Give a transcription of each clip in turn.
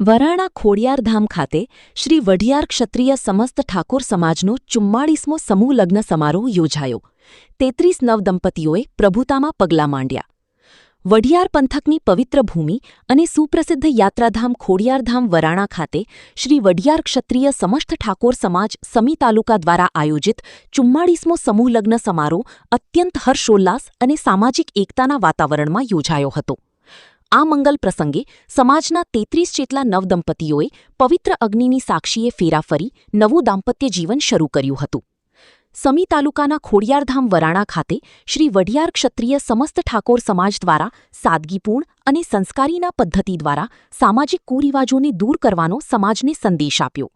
વરાણા ખોડિયારધામ ખાતે શ્રી વઢિયાર ક્ષત્રિય સમસ્ત ઠાકોર સમાજનો 44મો સમૂહ લગ્ન સમારોહ યોજાયો। 33 નવદંપતીઓએ પ્રભુતામાં પગલાં માંડ્યા। વઢિયાર પંથકની પવિત્ર ભૂમિ અને સુપ્રસિદ્ધ યાત્રાધામ ખોડિયારધામ વરાણા ખાતે શ્રી વઢિયાર ક્ષત્રિય સમસ્ત ઠાકોર સમાજ સમી તાલુકા દ્વારા આયોજિત 44મો સમૂહ લગ્ન સમારોહ અત્યંત હર્ષોલ્લાસ અને સામાજિક એકતાના વાતાવરણમાં યોજાયો હતો। આ મંગલ પ્રસંગે સમાજના 33 જેટલા નવદંપતીઓએ પવિત્ર અગ્નિની સાક્ષીએ ફેરા ફરી નવું દાંપત્ય જીવન શરૂ કર્યું હતું। સમી તાલુકાના ખોડિયારધામ વરાણા ખાતે શ્રી વઢિયાર ક્ષત્રિય સમસ્ત ઠાકોર સમાજ દ્વારા સાદગીપૂર્ણ અને સંસ્કારીના પદ્ધતિ દ્વારા સામાજિક કુરિવાજોને દૂર કરવાનો સમાજને સંદેશ આપ્યો।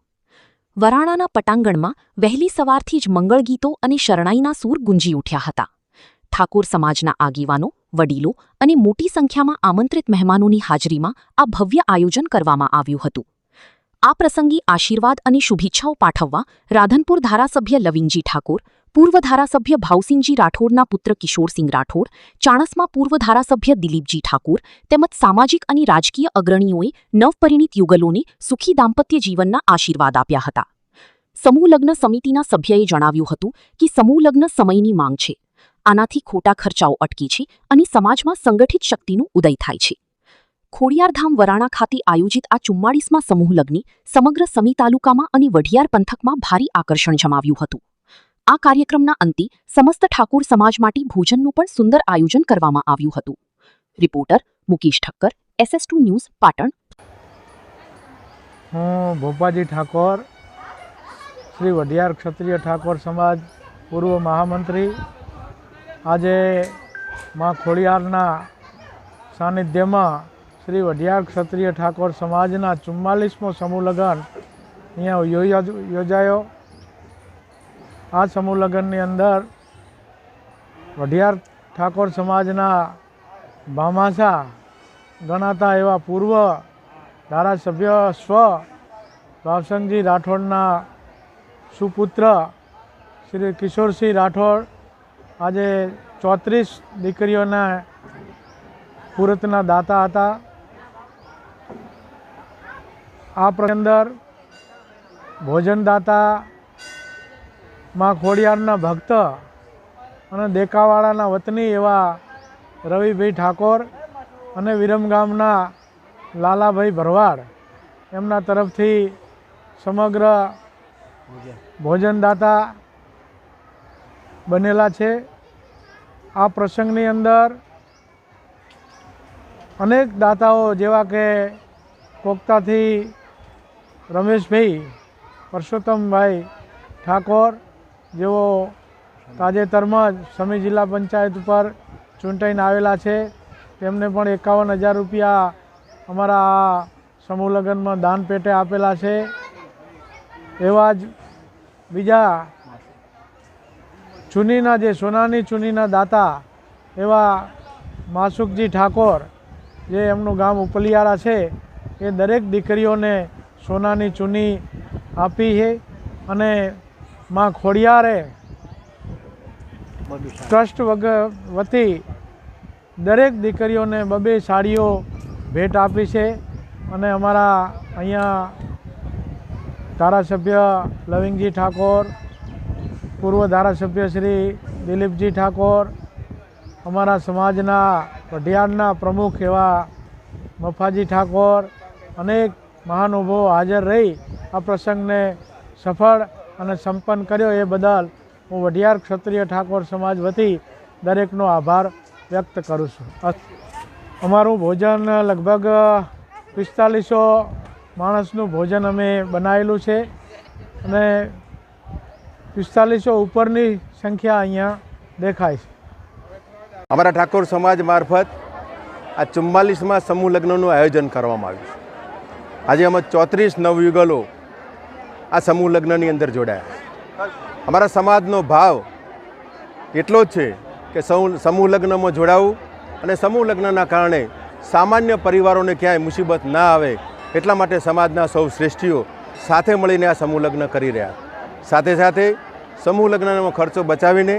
વરાણાના પટાંગણમાં વહેલી સવારથી જ મંગળગીતો અને શરણાઈના સૂર ગુંજી ઉઠ્યા હતા। ઠાકોર સમાજના આગેવાનો, વડીલો અને મોટી સંખ્યામાં આમંત્રિત મહેમાનોની હાજરીમાં આ ભવ્ય આયોજન કરવામાં આવ્યું હતું। આ પ્રસંગે આશીર્વાદ અને શુભેચ્છાઓ પાઠવવા રાધનપુર ધારાસભ્ય લવિંગજી ઠાકોર, પૂર્વ ધારાસભ્ય ભાવસિંહજી રાઠોડના પુત્ર કિશોરસિંહ રાઠોડ, ચાણસ્મા પૂર્વ ધારાસભ્ય દિલીપજી ઠાકોર તેમજ સામાજિક અને રાજકીય અગ્રણીઓએ નવપરિણીત યુગલોને સુખી દાંપત્ય જીવનના આશીર્વાદ આપ્યા હતા। સમૂહ લગ્ન સમિતિના સભ્યએ જણાવ્યું હતું કે સમૂહ લગ્ન સમયની માંગ છે। આનાથી ખોટા ખર્ચાઓ અટકે છે અને સમાજમાં સંગઠિત શક્તિનું ઉદય થાય છે। ખોડિયારધામ વરાણા ખાતે આયોજિત આ 44મા સમૂહ લગ્ને સમગ્ર સમી તાલુકામાં અને વઢિયાર પંથકમાં ભારે આકર્ષણ જમાવ્યું હતું। આ કાર્યક્રમના અંતે સમસ્ત ઠાકોર સમાજ માટે ભોજનનું પણ સુંદર આયોજન કરવામાં આવ્યું હતું। Reporter Mukesh Thakkar, SS2 news, Patan. હું ભોપાજી ઠાકોર, શ્રી વઢિયાર ક્ષત્રિય ઠાકોર સમાજ પૂર્વ મહામંત્રી। આજે માં ખોડિયારના સાનિધ્યમાં શ્રી વઢિયાર ક્ષત્રિય ઠાકોર સમાજના 44મો સમૂહ લગ્ન અહીંયા યોજાયો। આ સમૂહ લગ્નની અંદર વઢિયાર ઠાકોર સમાજના ભામાસા ગણાતા એવા પૂર્વ ધારાસભ્ય સ્વ ભાવસિંહજી રાઠોડના સુપુત્ર શ્રી કિશોરસિંહ રાઠોડ આજે 34 દીકરીઓના પુરતના દાતા હતા। આ અંદર ભોજનદાતા માં ખોડિયારના ભક્ત અને દેકાવાડાના વતની એવા રવિભાઈ ઠાકોર અને વિરમગામના લાલાભાઈ ભરવાડ એમના તરફથી સમગ્ર ભોજનદાતા બનેલા છે। આ પ્રસંગની અંદર અનેક દાતાઓ જેવા કે કોકતાથી રમેશભાઈ પરસોત્તમભાઈ ઠાકોર, જેઓ તાજેતરમાં જ સમી જિલ્લા પંચાયત ઉપર ચૂંટાઈને આવેલા છે, તેમને પણ 51,000 રૂપિયા અમારા આ સમૂહ લગ્નમાં દાન પેટે આપેલા છે। એવા જ બીજા ચૂનીના જે સોનાની ચૂનીના દાતા એવા માસુકજી ઠાકોર, જે એમનું ગામ ઉપલિયારા છે, એ દરેક દીકરીઓને સોનાની ચૂની આપી છે અને માં ખોડિયારે ટ્રસ્ટ વતી દરેક દીકરીઓને 2 સાડીઓ ભેટ આપી છે। અને અમારા અહીંયા ધારાસભ્ય લવિંગજી ઠાકોર, પૂર્વ ધારાસભ્ય શ્રી દિલીપજી ઠાકોર, અમારા સમાજના વઢિયારના પ્રમુખ એવા મફાજી ઠાકોર, અનેક મહાનુભાવો હાજર રહી આ પ્રસંગને સફળ અને સંપન્ન કર્યો। એ બદલ હું વઢિયાર ક્ષત્રિય ઠાકોર સમાજ વતી દરેકનો આભાર વ્યક્ત કરું છું। અમારું ભોજન લગભગ 4500 માણસનું ભોજન અમે બનાવેલું છે અને 4500 ઉપરની સંખ્યા અહીંયા દેખાય છે। અમારા ઠાકોર સમાજ મારફત આ 44મા સમૂહ લગ્નનું આયોજન કરવામાં આવ્યું છે। આજે અમે 34 નવયુગલો આ સમૂહ લગ્નની અંદર જોડાયા। અમારા સમાજનો ભાવ એટલો જ છે કે સમૂહ લગ્નમાં જોડાવું અને સમૂહ લગ્નના કારણે સામાન્ય પરિવારોને ક્યાંય મુસીબત ના આવે એટલા માટે સમાજના સૌ શ્રેષ્ઠીઓ સાથે મળીને આ સમૂહ લગ્ન કરી રહ્યા। સાથે સાથે સમૂહ લગ્નનો ખર્ચો બચાવીને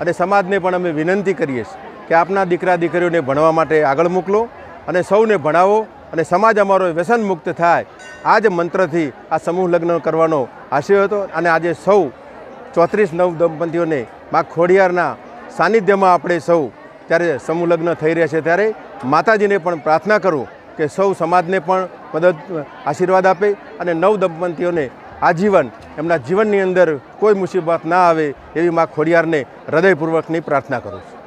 અને સમાજને પણ અમે વિનંતી કરીએ છીએ કે આપના દીકરા દીકરીઓને ભણવા માટે આગળ મોકલો અને સૌને ભણાવો અને સમાજ અમારો વ્યસન મુક્ત થાય આ જ મંત્રથી આ સમૂહ લગ્ન કરવાનો આશય હતો. અને આજે સૌ 34 નવ દંપતીઓને મા ખોડિયારના સાનિધ્યમાં આપણે સૌ ત્યારે સમૂહ લગ્ન થઈ રહ્યા છે, ત્યારે માતાજીને પણ પ્રાર્થના કરું કે સૌ સમાજને પણ મદદ આશીર્વાદ આપે અને નવ દંપતીઓને આજીવન એમના જીવનની અંદર કોઈ મુસીબત ના આવે એવી મા ખોડિયારને હૃદયપૂર્વકની પ્રાર્થના કરું છું.